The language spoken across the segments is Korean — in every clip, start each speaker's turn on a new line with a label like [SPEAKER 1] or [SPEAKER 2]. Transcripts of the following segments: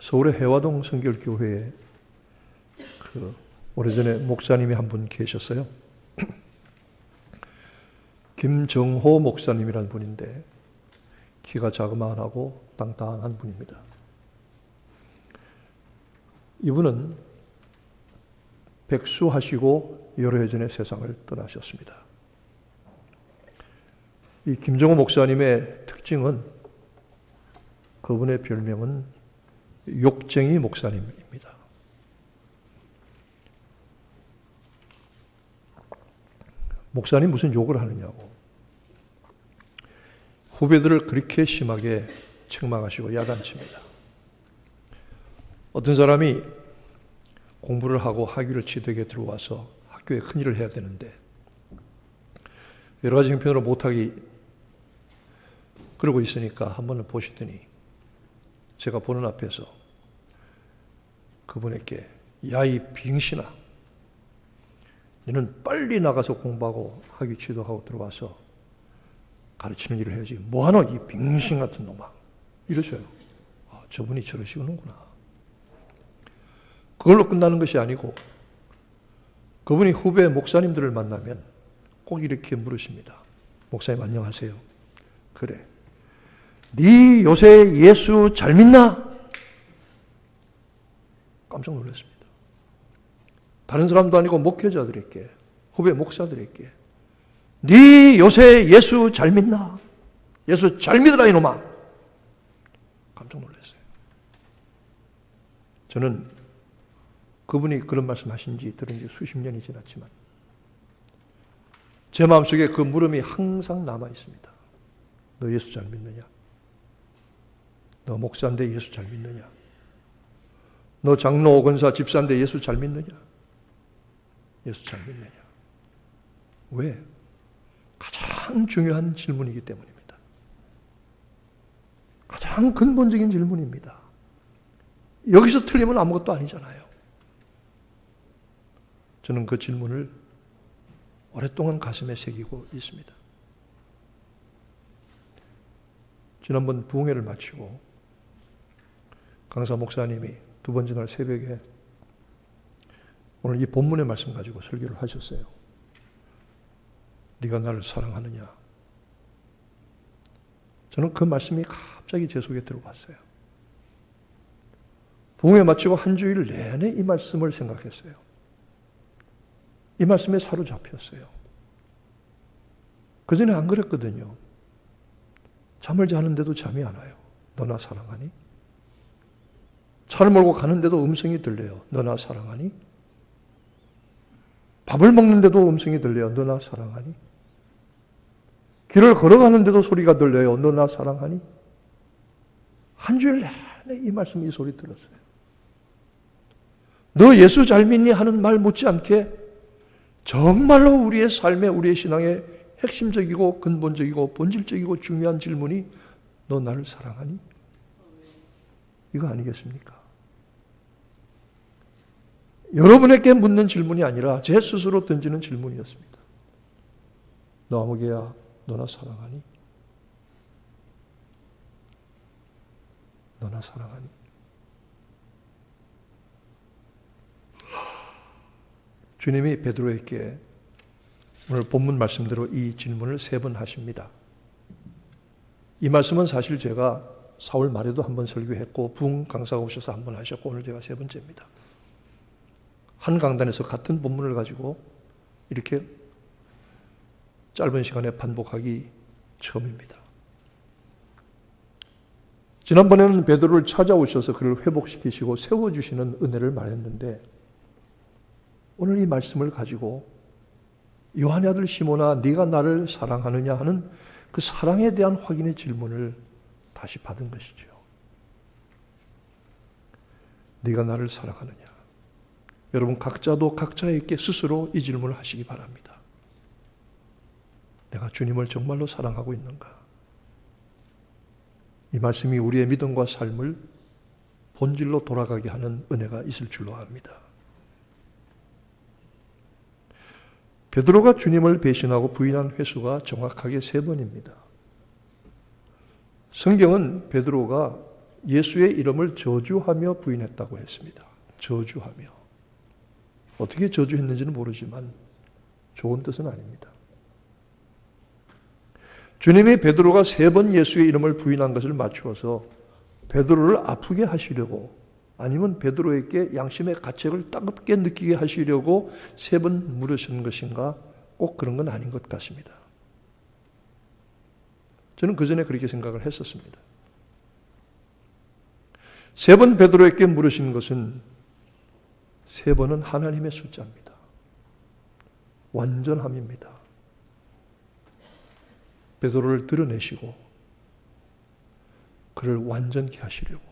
[SPEAKER 1] 서울의 해화동 성결교회에 오래전에 목사님이 한 분 계셨어요. 김정호 목사님이라는 분인데 키가 자그마하고 땅땅한 분입니다. 이분은 백수하시고 여러 해 전에 세상을 떠나셨습니다. 이 김정호 목사님의 특징은 그분의 별명은 욕쟁이 목사님입니다. 목사님 무슨 욕을 하느냐고. 후배들을 그렇게 심하게 책망하시고 야단칩니다. 어떤 사람이 공부를 하고 학위를 취득해 들어와서 학교에 큰일을 해야 되는데 여러 가지 형편으로 못하기 그러고 있으니까 한 번을 보시더니 제가 보는 앞에서 그분에게 야, 이 빙신아, 너는 빨리 나가서 공부하고 학위 취득하고 들어와서 가르치는 일을 해야지. 뭐하노 이 빙신 같은 놈아. 이러셔요. 아, 저분이 저러시는구나. 그걸로 끝나는 것이 아니고 그분이 후배 목사님들을 만나면 꼭 이렇게 물으십니다. 목사님 안녕하세요. 그래. 네 요새 예수 잘 믿나? 깜짝 놀랐습니다. 다른 사람도 아니고 목회자들에게, 후배 목사들에게 네 요새 예수 잘 믿나? 예수 잘 믿으라 이놈아. 깜짝 놀랐어요. 저는 그분이 그런 말씀하신 지 들은 지 수십 년이 지났지만 제 마음속에 그 물음이 항상 남아 있습니다. 너 예수 잘 믿느냐? 너 목사인데 예수 잘 믿느냐? 너 장로, 권사, 집사인데 예수 잘 믿느냐? 예수 잘 믿느냐? 왜? 가장 중요한 질문이기 때문입니다. 가장 근본적인 질문입니다. 여기서 틀리면 아무것도 아니잖아요. 저는 그 질문을 오랫동안 가슴에 새기고 있습니다. 지난번 부흥회를 마치고 강사 목사님이 두 번째 날 새벽에 오늘 이 본문의 말씀 가지고 설교를 하셨어요. 네가 나를 사랑하느냐? 저는 그 말씀이 갑자기 제 속에 들어왔어요. 부흥회 마치고 한 주일 내내 이 말씀을 생각했어요. 이 말씀에 사로잡혔어요. 그전에 안 그랬거든요. 잠을 자는데도 잠이 안 와요. 너 나 사랑하니? 차를 몰고 가는데도 음성이 들려요. 너 나 사랑하니? 밥을 먹는데도 음성이 들려요. 너 나 사랑하니? 길을 걸어가는데도 소리가 들려요. 너 나 사랑하니? 한 주일 내내 이 말씀, 이 소리 들었어요. 너 예수 잘 믿니? 하는 말 못지않게 정말로 우리의 삶에, 우리의 신앙에 핵심적이고 근본적이고 본질적이고 중요한 질문이 너 나를 사랑하니? 이거 아니겠습니까? 여러분에게 묻는 질문이 아니라 제 스스로 던지는 질문이었습니다. 너 아무개야, 너 나 사랑하니? 너 나 사랑하니? 주님이 베드로에게 오늘 본문 말씀대로 이 질문을 3번 하십니다. 이 말씀은 사실 제가 4월 말에도 한번 설교했고 부흥 강사가 오셔서 한번 하셨고 오늘 제가 3번째입니다. 한 강단에서 같은 본문을 가지고 이렇게 짧은 시간에 반복하기 처음입니다. 지난번에는 베드로를 찾아오셔서 그를 회복시키시고 세워주시는 은혜를 말했는데 오늘 이 말씀을 가지고 요한의 아들 시몬아 네가 나를 사랑하느냐 하는 그 사랑에 대한 확인의 질문을 다시 받은 것이죠. 네가 나를 사랑하느냐? 여러분 각자도 각자에게 스스로 이 질문을 하시기 바랍니다. 내가 주님을 정말로 사랑하고 있는가? 이 말씀이 우리의 믿음과 삶을 본질로 돌아가게 하는 은혜가 있을 줄로 압니다. 베드로가 주님을 배신하고 부인한 횟수가 정확하게 3번입니다. 성경은 베드로가 예수의 이름을 저주하며 부인했다고 했습니다. 저주하며. 어떻게 저주했는지는 모르지만 좋은 뜻은 아닙니다. 주님이 베드로가 3번 예수의 이름을 부인한 것을 맞추어서 베드로를 아프게 하시려고, 아니면 베드로에게 양심의 가책을 따갑게 느끼게 하시려고 3번 물으신 것인가? 꼭 그런 건 아닌 것 같습니다. 저는 그 전에 그렇게 생각을 했었습니다. 3번 베드로에게 물으신 것은 3번은 하나님의 숫자입니다. 완전함입니다. 베드로를 드러내시고 그를 완전케 하시려고,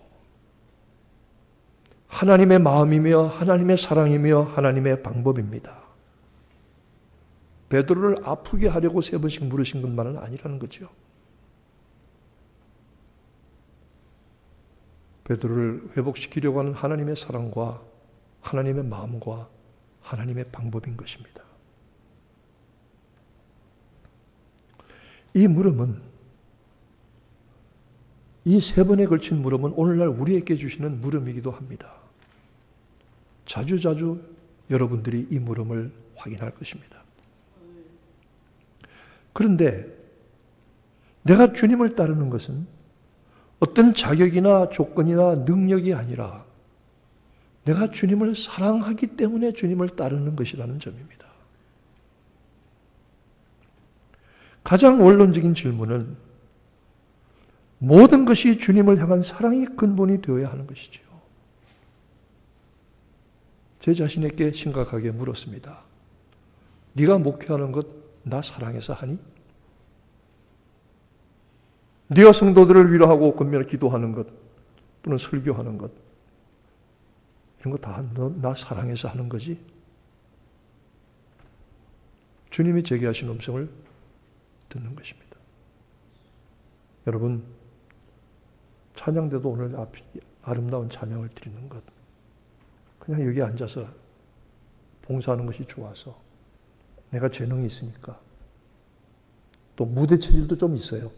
[SPEAKER 1] 하나님의 마음이며 하나님의 사랑이며 하나님의 방법입니다. 베드로를 아프게 하려고 3번씩 물으신 것만은 아니라는 거죠. 베드로를 회복시키려고 하는 하나님의 사랑과 하나님의 마음과 하나님의 방법인 것입니다. 이 물음은, 이 3번에 걸친 물음은 오늘날 우리에게 주시는 물음이기도 합니다. 자주자주 여러분들이 이 물음을 확인할 것입니다. 그런데 내가 주님을 따르는 것은 어떤 자격이나 조건이나 능력이 아니라 내가 주님을 사랑하기 때문에 주님을 따르는 것이라는 점입니다. 가장 원론적인 질문은 모든 것이 주님을 향한 사랑이 근본이 되어야 하는 것이죠. 제 자신에게 심각하게 물었습니다. 네가 목회하는 것 나 사랑해서 하니? 네가 성도들을 위로하고 권면을 기도하는 것 또는 설교하는 것, 이런 거 다 나 사랑해서 하는 거지? 주님이 제게 하신 음성을 듣는 것입니다. 여러분, 찬양대도 오늘 아름다운 찬양을 드리는 것, 그냥 여기 앉아서 봉사하는 것이 좋아서, 내가 재능이 있으니까, 또 무대 체질도 좀 있어요.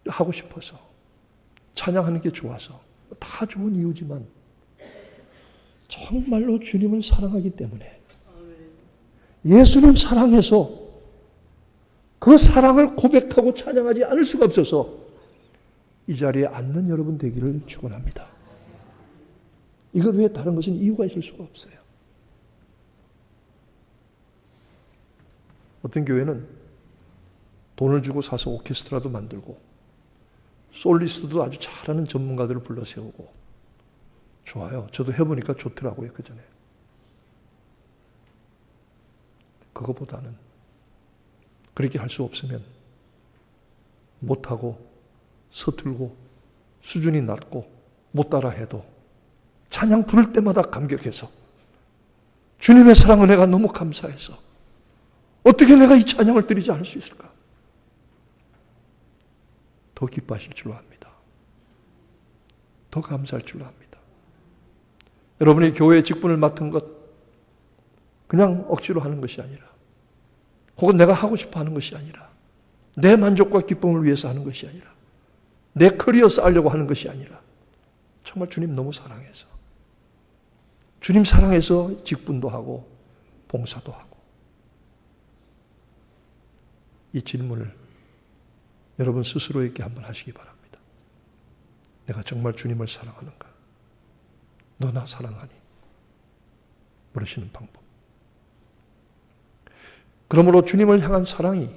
[SPEAKER 1] 하고 싶어서, 찬양하는 게 좋아서, 다 좋은 이유지만 정말로 주님을 사랑하기 때문에, 예수님 사랑해서 그 사랑을 고백하고 찬양하지 않을 수가 없어서 이 자리에 앉는 여러분 되기를 축원합니다. 이것 외에 다른 것은 이유가 있을 수가 없어요. 어떤 교회는 돈을 주고 사서 오케스트라도 만들고 솔리스트도 아주 잘하는 전문가들을 불러 세우고, 좋아요. 저도 해보니까 좋더라고요, 그 전에. 그거보다는 그렇게 할 수 없으면 못하고 서툴고 수준이 낮고 못 따라 해도 찬양 부를 때마다 감격해서, 주님의 사랑은 내가 너무 감사해서 어떻게 내가 이 찬양을 드리지 않을 수 있을까? 더 기뻐하실 줄로 압니다. 더 감사할 줄로 압니다. 여러분이 교회의 직분을 맡은 것 그냥 억지로 하는 것이 아니라, 혹은 내가 하고 싶어 하는 것이 아니라, 내 만족과 기쁨을 위해서 하는 것이 아니라, 내 커리어 쌓으려고 하는 것이 아니라, 정말 주님 너무 사랑해서, 주님 사랑해서 직분도 하고 봉사도 하고. 이 질문을 여러분 스스로에게 한번 하시기 바랍니다. 내가 정말 주님을 사랑하는가? 너 나 사랑하니? 물으시는 방법. 그러므로 주님을 향한 사랑이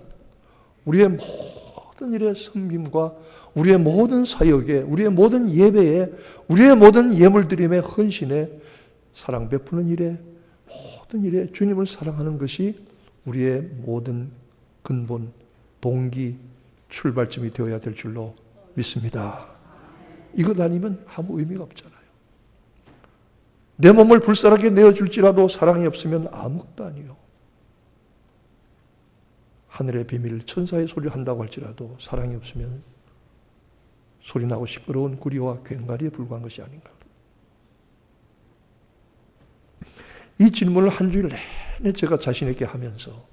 [SPEAKER 1] 우리의 모든 일의 섬김과 우리의 모든 사역에, 우리의 모든 예배에, 우리의 모든 예물드림의 헌신에, 사랑 베푸는 일에, 모든 일에 주님을 사랑하는 것이 우리의 모든 근본, 동기, 출발점이 되어야 될 줄로 믿습니다. 이것 아니면 아무 의미가 없잖아요. 내 몸을 불살하게 내어줄지라도 사랑이 없으면 아무것도 아니요. 하늘의 비밀, 천사의 소리를 한다고 할지라도 사랑이 없으면 소리나고 시끄러운 구리와 괭가리에 불과한 것이 아닌가. 이 질문을 한 주일 내내 제가 자신에게 하면서,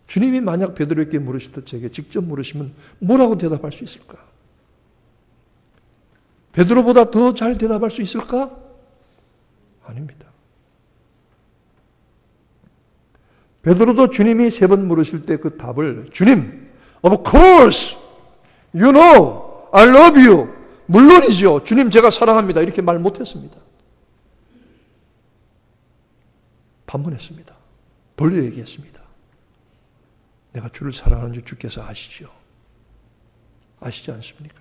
[SPEAKER 1] 주님이 만약 베드로에게 물으시듯 제게 직접 물으시면 뭐라고 대답할 수 있을까? 베드로보다 더 잘 대답할 수 있을까? 아닙니다. 베드로도 주님이 3번 물으실 때 그 답을 주님, of course, you know, I love you. 물론이죠. 주님 제가 사랑합니다. 이렇게 말 못했습니다. 반문했습니다. 돌려 얘기했습니다. 내가 주를 사랑하는 줄 주께서 아시죠? 아시지 않습니까?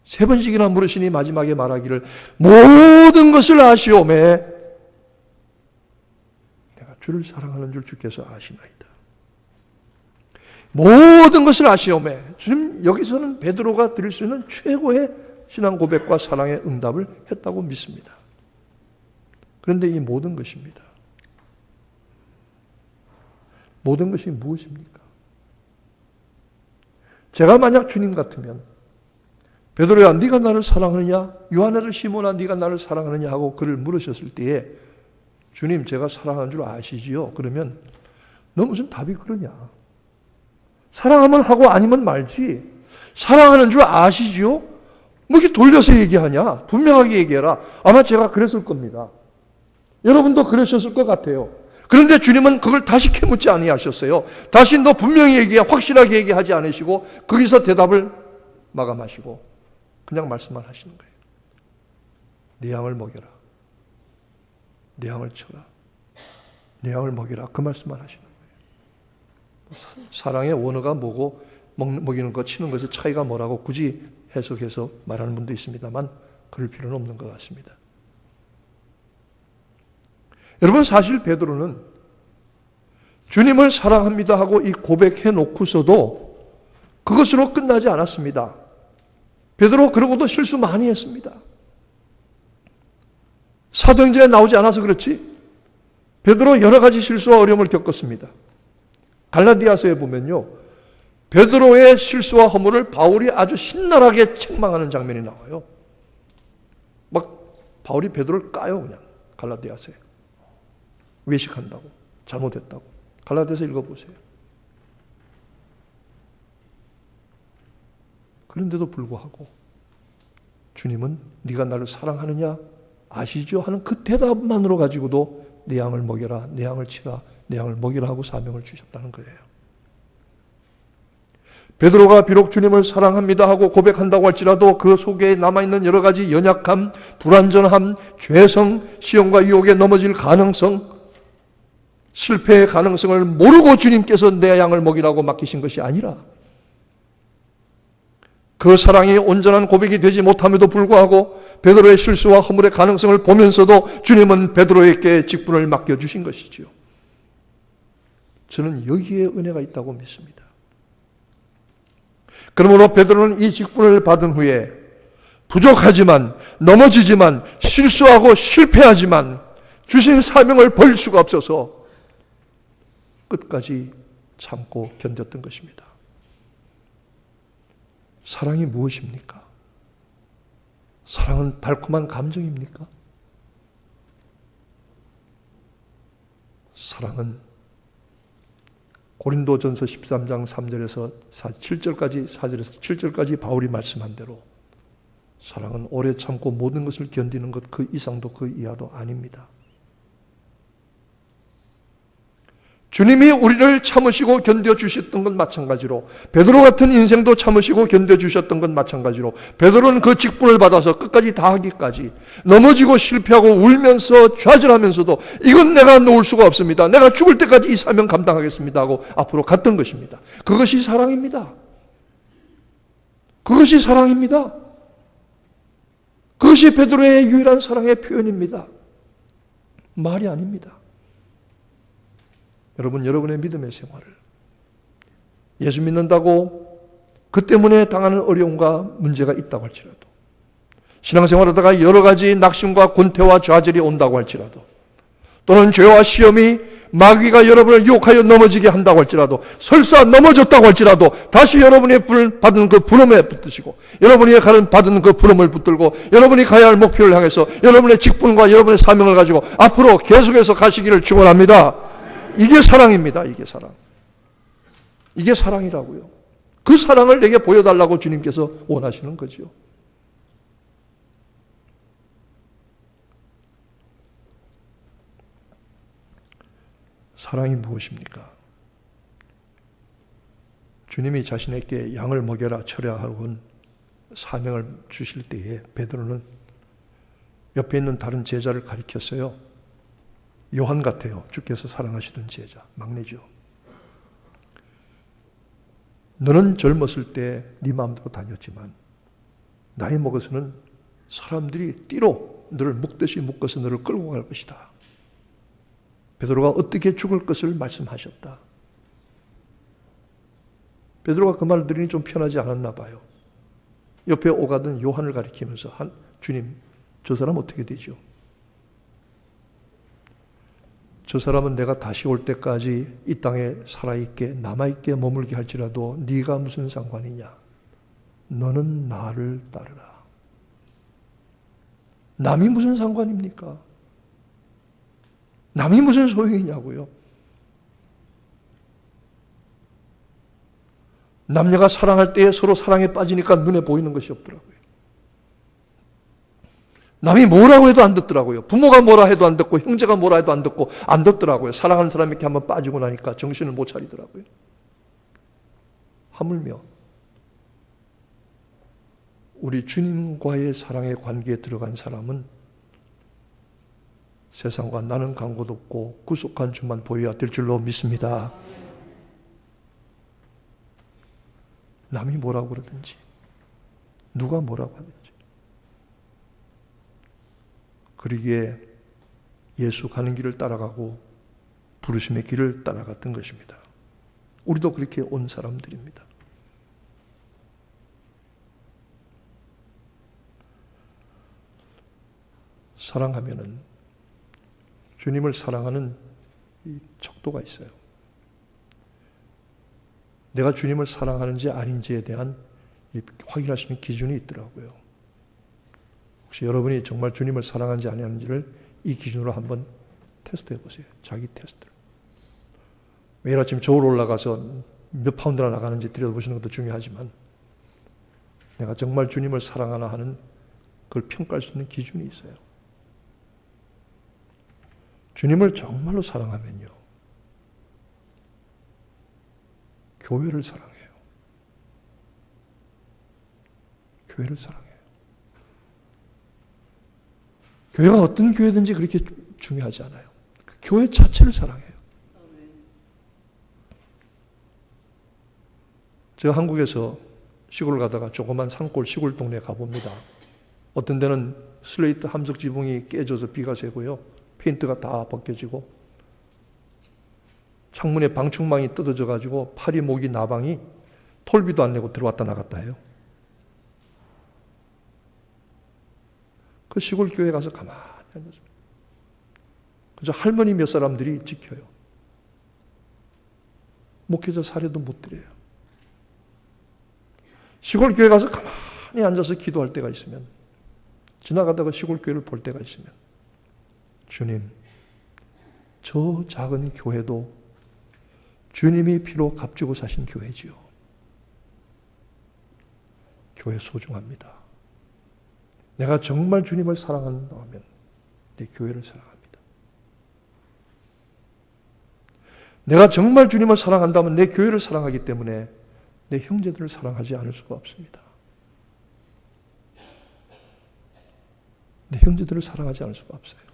[SPEAKER 1] 3번씩이나 물으시니 마지막에 말하기를 모든 것을 아시오매 내가 주를 사랑하는 줄 주께서 아시나이다. 모든 것을 아시오매. 주님 여기서는 베드로가 드릴 수 있는 최고의 신앙 고백과 사랑의 응답을 했다고 믿습니다. 그런데 이 모든 것입니다. 모든 것이 무엇입니까? 제가 만약 주님 같으면 베드로야 네가 나를 사랑하느냐? 요한네를 시몬아 네가 나를 사랑하느냐? 하고 그를 물으셨을 때에 주님 제가 사랑하는 줄 아시지요? 그러면 너 무슨 답이 그러냐? 사랑하면 하고 아니면 말지. 사랑하는 줄 아시지요? 뭐 이렇게 돌려서 얘기하냐? 분명하게 얘기해라. 아마 제가 그랬을 겁니다. 여러분도 그러셨을 것 같아요. 그런데 주님은 그걸 다시 캐묻지 아니하셨어요. 다시 너 분명히 확실하게 얘기하지 않으시고 거기서 대답을 마감하시고 그냥 말씀만 하시는 거예요. 네 양을 먹여라. 네 양을 쳐라. 네 양을 먹여라. 그 말씀만 하시는 거예요. 사랑의 원어가 뭐고 먹이는 것, 치는 것의 차이가 뭐라고 굳이 해석해서 말하는 분도 있습니다만 그럴 필요는 없는 것 같습니다. 여러분 사실 베드로는 주님을 사랑합니다 하고 이 고백해 놓고서도 그것으로 끝나지 않았습니다. 베드로 그러고도 실수 많이 했습니다. 사도행전에 나오지 않아서 그렇지 베드로 여러 가지 실수와 어려움을 겪었습니다. 갈라디아서에 보면요. 베드로의 실수와 허물을 바울이 아주 신랄하게 책망하는 장면이 나와요. 막 바울이 베드로를 까요 그냥 갈라디아서에. 외식한다고, 잘못했다고. 갈라디아서 읽어보세요. 그런데도 불구하고 주님은 네가 나를 사랑하느냐 아시죠? 하는 그 대답만으로 가지고도 내 양을 먹여라, 내 양을 치라, 내 양을 먹이라 하고 사명을 주셨다는 거예요. 베드로가 비록 주님을 사랑합니다 하고 고백한다고 할지라도 그 속에 남아있는 여러 가지 연약함, 불완전함, 죄성, 시험과 유혹에 넘어질 가능성, 실패의 가능성을 모르고 주님께서 내 양을 먹이라고 맡기신 것이 아니라 그 사랑이 온전한 고백이 되지 못함에도 불구하고 베드로의 실수와 허물의 가능성을 보면서도 주님은 베드로에게 직분을 맡겨주신 것이지요. 저는 여기에 은혜가 있다고 믿습니다. 그러므로 베드로는 이 직분을 받은 후에 부족하지만 넘어지지만 실수하고 실패하지만 주신 사명을 버릴 수가 없어서 끝까지 참고 견뎠던 것입니다. 사랑이 무엇입니까? 사랑은 달콤한 감정입니까? 사랑은 고린도전서 13장 3절에서 7절까지 4절에서 7절까지 바울이 말씀한 대로 사랑은 오래 참고 모든 것을 견디는 것 그 이상도 그 이하도 아닙니다. 주님이 우리를 참으시고 견뎌주셨던 것 마찬가지로 베드로 같은 인생도 참으시고 견뎌주셨던 것 마찬가지로 베드로는 그 직분을 받아서 끝까지 다 하기까지 넘어지고 실패하고 울면서 좌절하면서도 이건 내가 놓을 수가 없습니다. 내가 죽을 때까지 이 사명 감당하겠습니다 하고 앞으로 갔던 것입니다. 그것이 사랑입니다. 그것이 사랑입니다. 그것이 베드로의 유일한 사랑의 표현입니다. 말이 아닙니다. 여러분, 여러분의 믿음의 생활을 예수 믿는다고 그 때문에 당하는 어려움과 문제가 있다고 할지라도 신앙생활하다가 여러 가지 낙심과 권태와 좌절이 온다고 할지라도 또는 죄와 시험이 마귀가 여러분을 유혹하여 넘어지게 한다고 할지라도 설사 넘어졌다고 할지라도 다시 여러분이 받은 그 부름에 붙드시고 여러분이 받은 그 부름을 붙들고 여러분이 가야 할 목표를 향해서 여러분의 직분과 여러분의 사명을 가지고 앞으로 계속해서 가시기를 축원합니다. 이게 사랑입니다. 이게 사랑. 이게 사랑이라고요. 그 사랑을 내게 보여달라고 주님께서 원하시는 거죠. 사랑이 무엇입니까? 주님이 자신에게 양을 먹여라 철야하고 사명을 주실 때에 베드로는 옆에 있는 다른 제자를 가리켰어요. 요한 같아요. 주께서 사랑하시던 제자, 막내죠. 너는 젊었을 때 네 마음대로 다녔지만 나이 먹어서는 사람들이 띠로 너를 묶듯이 묶어서 너를 끌고 갈 것이다. 베드로가 어떻게 죽을 것을 말씀하셨다. 베드로가 그 말을 들으니 좀 편하지 않았나 봐요. 옆에 오가던 요한을 가리키면서 주님, 저 사람 어떻게 되죠? 저 사람은 내가 다시 올 때까지 이 땅에 살아있게 남아있게 머물게 할지라도 네가 무슨 상관이냐? 너는 나를 따르라. 남이 무슨 상관입니까? 남이 무슨 소용이냐고요? 남녀가 사랑할 때에 서로 사랑에 빠지니까 눈에 보이는 것이 없더라고요. 남이 뭐라고 해도 안 듣더라고요. 부모가 뭐라 해도 안 듣고 형제가 뭐라 해도 안 듣고 안 듣더라고요. 사랑하는 사람이 이렇게 한번 빠지고 나니까 정신을 못 차리더라고요. 하물며 우리 주님과의 사랑의 관계에 들어간 사람은 세상과 나는 간곳 없고 구속한 주만 보여야 될 줄로 믿습니다. 남이 뭐라고 그러든지 누가 뭐라고 하든지 그러기에 예수 가는 길을 따라가고 부르심의 길을 따라갔던 것입니다. 우리도 그렇게 온 사람들입니다. 사랑하면은 주님을 사랑하는 이 척도가 있어요. 내가 주님을 사랑하는지 아닌지에 대한 확인할 수 있는 기준이 있더라고요. 혹시 여러분이 정말 주님을 사랑하는지 아니하는지를 이 기준으로 한번 테스트해 보세요. 자기 테스트를. 매일 아침 저울 올라가서 몇 파운드나 나가는지 들여다보시는 것도 중요하지만 내가 정말 주님을 사랑하나 하는 그걸 평가할 수 있는 기준이 있어요. 주님을 정말로 사랑하면요. 교회를 사랑해요. 교회를 사랑해요. 교회가 어떤 교회든지 그렇게 중요하지 않아요. 그 교회 자체를 사랑해요. 제가 한국에서 시골 가다가 조그만 산골 시골 동네에 가봅니다. 어떤 데는 슬레이트 함석 지붕이 깨져서 비가 새고요. 페인트가 다 벗겨지고 창문에 방충망이 뜯어져 가지고 파리 모기 나방이 톨비도 안 내고 들어왔다 나갔다 해요. 그 시골 교회 가서 가만히 앉았습니다. 그저 할머니 몇 사람들이 지켜요. 목회자 사례도 못 드려요. 시골 교회 가서 가만히 앉아서 기도할 때가 있으면 지나가다가 시골 교회를 볼 때가 있으면 주님, 저 작은 교회도 주님이 피로 값주고 사신 교회지요. 교회 소중합니다. 내가 정말 주님을 사랑한다면 내 교회를 사랑합니다. 내가 정말 주님을 사랑한다면 내 교회를 사랑하기 때문에 내 형제들을 사랑하지 않을 수가 없습니다. 내 형제들을 사랑하지 않을 수가 없어요.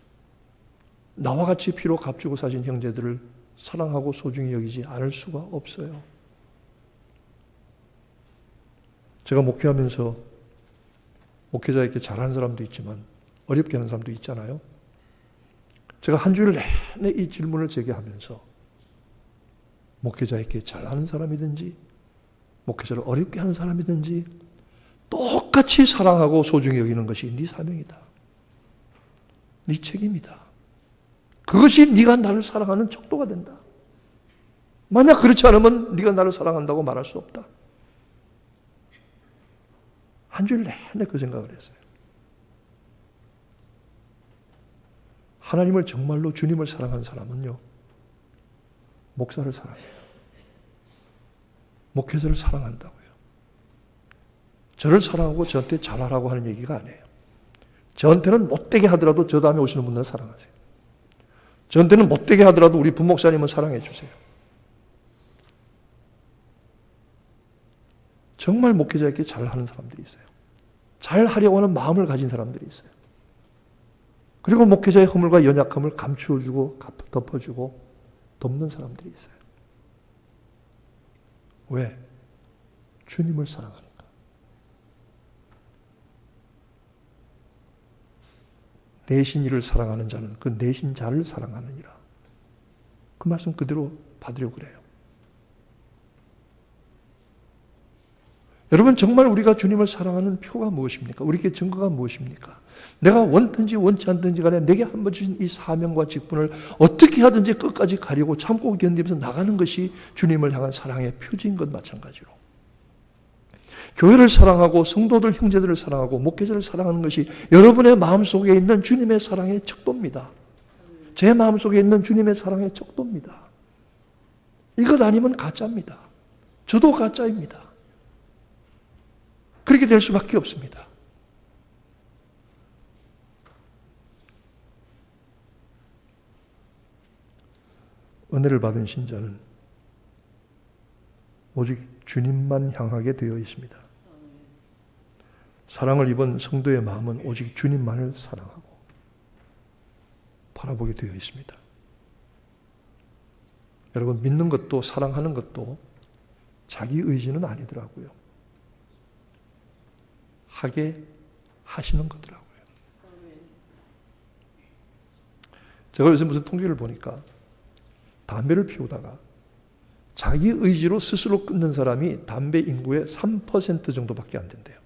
[SPEAKER 1] 나와 같이 피로 값주고 사신 형제들을 사랑하고 소중히 여기지 않을 수가 없어요. 제가 목회하면서 목회자 이렇게 잘하는 사람도 있지만 어렵게 하는 사람도 있잖아요. 제가 한 주일 내내 이 질문을 제기하면서 목회자에게 잘하는 사람이든지 목회자를 어렵게 하는 사람이든지 똑같이 사랑하고 소중히 여기는 것이 네 사명이다. 네 책임이다. 그것이 네가 나를 사랑하는 척도가 된다. 만약 그렇지 않으면 네가 나를 사랑한다고 말할 수 없다. 한 주일 내내 그 생각을 했어요. 하나님을 정말로 주님을 사랑하는 사람은요. 목사를 사랑해요. 목회자를 사랑한다고요. 저를 사랑하고 저한테 잘하라고 하는 얘기가 아니에요. 저한테는 못되게 하더라도 저 다음에 오시는 분들을 사랑하세요. 저한테는 못되게 하더라도 우리 부목사님은 사랑해 주세요. 정말 목회자에게 잘하는 사람들이 있어요. 잘하려고 하는 마음을 가진 사람들이 있어요. 그리고 목회자의 허물과 연약함을 감추어주고 덮어주고 덮는 사람들이 있어요. 왜? 주님을 사랑하니까. 내신 이를 사랑하는 자는 그 내신 자를 사랑하느니라. 그 말씀 그대로 받으려고 그래요. 여러분, 정말 우리가 주님을 사랑하는 표가 무엇입니까? 우리에게 증거가 무엇입니까? 내가 원든지 원치 않든지 간에 내게 한번 주신 이 사명과 직분을 어떻게 하든지 끝까지 가려고 참고 견디면서 나가는 것이 주님을 향한 사랑의 표지인 것 마찬가지로, 교회를 사랑하고 성도들 형제들을 사랑하고 목회자를 사랑하는 것이 여러분의 마음속에 있는 주님의 사랑의 척도입니다. 제 마음속에 있는 주님의 사랑의 척도입니다. 이것 아니면 가짜입니다. 저도 가짜입니다. 그렇게 될 수밖에 없습니다. 은혜를 받은 신자는 오직 주님만 향하게 되어 있습니다. 사랑을 입은 성도의 마음은 오직 주님만을 사랑하고 바라보게 되어 있습니다. 여러분, 믿는 것도 사랑하는 것도 자기 의지는 아니더라고요. 하게 하시는 거더라고요. 제가 요새 무슨 통계를 보니까 담배를 피우다가 자기 의지로 스스로 끊는 사람이 담배 인구의 3% 정도밖에 안 된대요.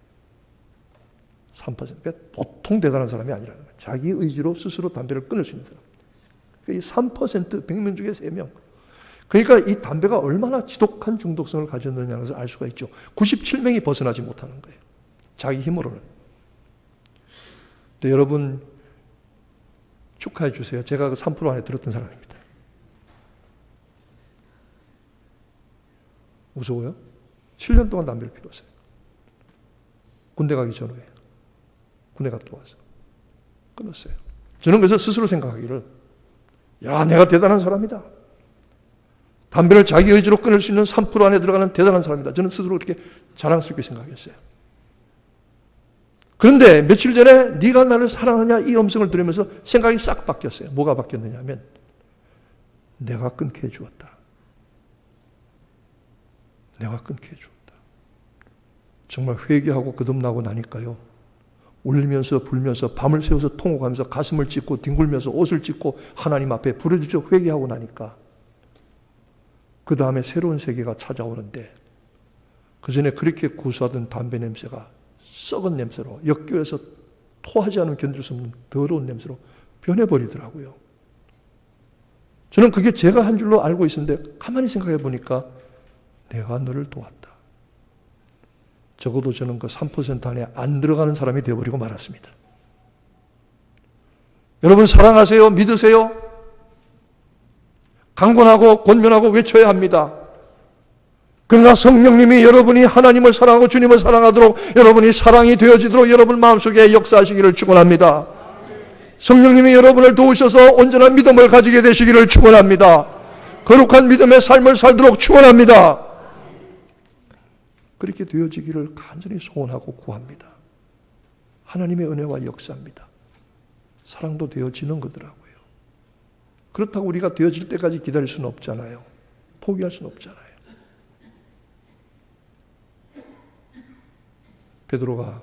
[SPEAKER 1] 3%. 그러니까 보통 대단한 사람이 아니라는 거예요. 자기 의지로 스스로 담배를 끊을 수 있는 사람. 그러니까 이 3%, 100명 중에 3명. 그러니까 이 담배가 얼마나 지독한 중독성을 가졌느냐는 것을 알 수가 있죠. 97명이 벗어나지 못하는 거예요. 자기 힘으로는. 근데 여러분, 축하해 주세요. 제가 그 3% 안에 들었던 사람입니다. 무서워요? 7년 동안 담배를 피웠어요. 군대 가기 전후에. 군대 갔다 와서 끊었어요. 저는 그래서 스스로 생각하기를, 야, 내가 대단한 사람이다. 담배를 자기 의지로 끊을 수 있는 3% 안에 들어가는 대단한 사람이다. 저는 스스로 그렇게 자랑스럽게 생각했어요. 그런데 며칠 전에 네가 나를 사랑하냐 이 음성을 들으면서 생각이 싹 바뀌었어요. 뭐가 바뀌었느냐 하면, 내가 끊게 해주었다. 내가 끊게 해주었다. 정말 회개하고 거듭나고 나니까요, 울면서 불면서 밤을 새워서 통곡하면서 가슴을 찢고 뒹굴면서 옷을 찢고 하나님 앞에 부르짖어 회개하고 나니까 그 다음에 새로운 세계가 찾아오는데, 그 전에 그렇게 구수하던 담배 냄새가 썩은 냄새로, 역교에서 토하지 않으면 견딜 수 없는 더러운 냄새로 변해버리더라고요. 저는 그게 제가 한 줄로 알고 있었는데 가만히 생각해 보니까 내가 너를 도왔다. 적어도 저는 그 3% 안에 안 들어가는 사람이 되어버리고 말았습니다. 여러분, 사랑하세요? 믿으세요? 강권하고 권면하고 외쳐야 합니다. 그러나 성령님이 여러분이 하나님을 사랑하고 주님을 사랑하도록, 여러분이 사랑이 되어지도록 여러분 마음속에 역사하시기를 축원합니다. 성령님이 여러분을 도우셔서 온전한 믿음을 가지게 되시기를 축원합니다. 거룩한 믿음의 삶을 살도록 축원합니다. 그렇게 되어지기를 간절히 소원하고 구합니다. 하나님의 은혜와 역사입니다. 사랑도 되어지는 거더라고요. 그렇다고 우리가 되어질 때까지 기다릴 수는 없잖아요. 포기할 수는 없잖아요. 베드로가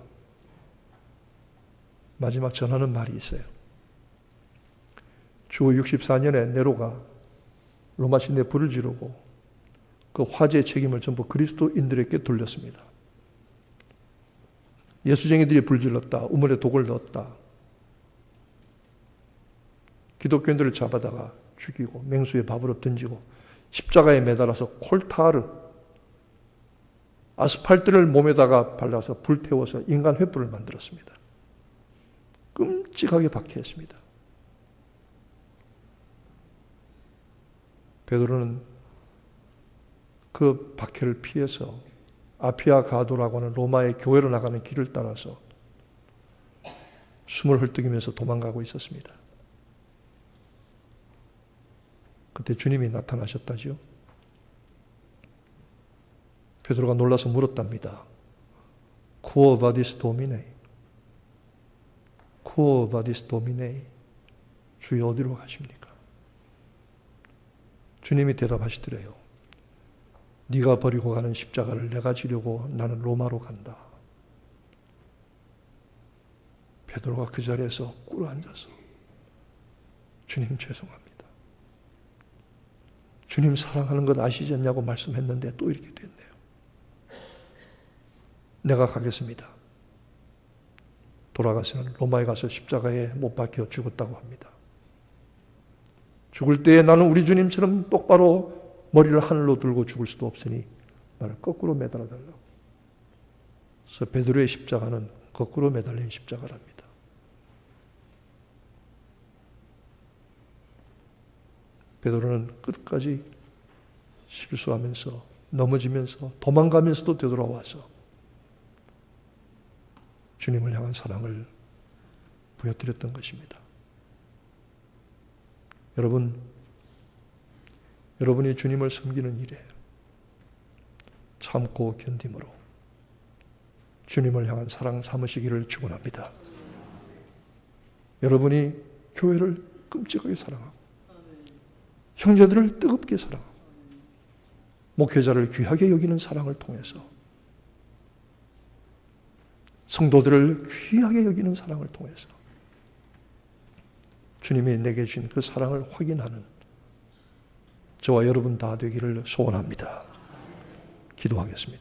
[SPEAKER 1] 마지막 전하는 말이 있어요. 주 64년에 네로가 로마 시내에 불을 지르고 그 화재의 책임을 전부 그리스도인들에게 돌렸습니다. 예수쟁이들이 불질렀다. 우물에 독을 넣었다. 기독교인들을 잡아다가 죽이고 맹수에 밥으로 던지고 십자가에 매달아서 콜타르, 아스팔트를 몸에다가 발라서 불태워서 인간 횃불을 만들었습니다. 끔찍하게 박해했습니다. 베드로는 그 박해를 피해서 아피아 가도라고 하는 로마의 교회로 나가는 길을 따라서 숨을 헐떡이면서 도망가고 있었습니다. 그때 주님이 나타나셨다죠. 베드로가 놀라서 물었답니다. Quo vadis Domine? Quo vadis Domine? 주여 어디로 가십니까? 주님이 대답하시더래요. 네가 버리고 가는 십자가를 내가 지려고 나는 로마로 간다. 베드로가 그 자리에서 꿇어앉아서 주님 죄송합니다. 주님 사랑하는 것 아시지 않냐고 말씀했는데 또 이렇게 됐네요. 내가 가겠습니다. 돌아가서는 로마에 가서 십자가에 못 박혀 죽었다고 합니다. 죽을 때에 나는 우리 주님처럼 똑바로 머리를 하늘로 들고 죽을 수도 없으니 나를 거꾸로 매달아 달라고. 그래서 베드로의 십자가는 거꾸로 매달린 십자가랍니다. 베드로는 끝까지 실수하면서 넘어지면서 도망가면서도 되돌아와서 주님을 향한 사랑을 보여드렸던 것입니다. 여러분이 주님을 섬기는 일에 참고 견딤으로 주님을 향한 사랑 삼으시기를 축원합니다. 여러분이 교회를 끔찍하게 사랑하고 형제들을 뜨겁게 사랑하고 목회자를 귀하게 여기는 사랑을 통해서 성도들을 귀하게 여기는 사랑을 통해서 주님이 내게 주신 그 사랑을 확인하는 저와 여러분 다 되기를 소원합니다. 기도하겠습니다.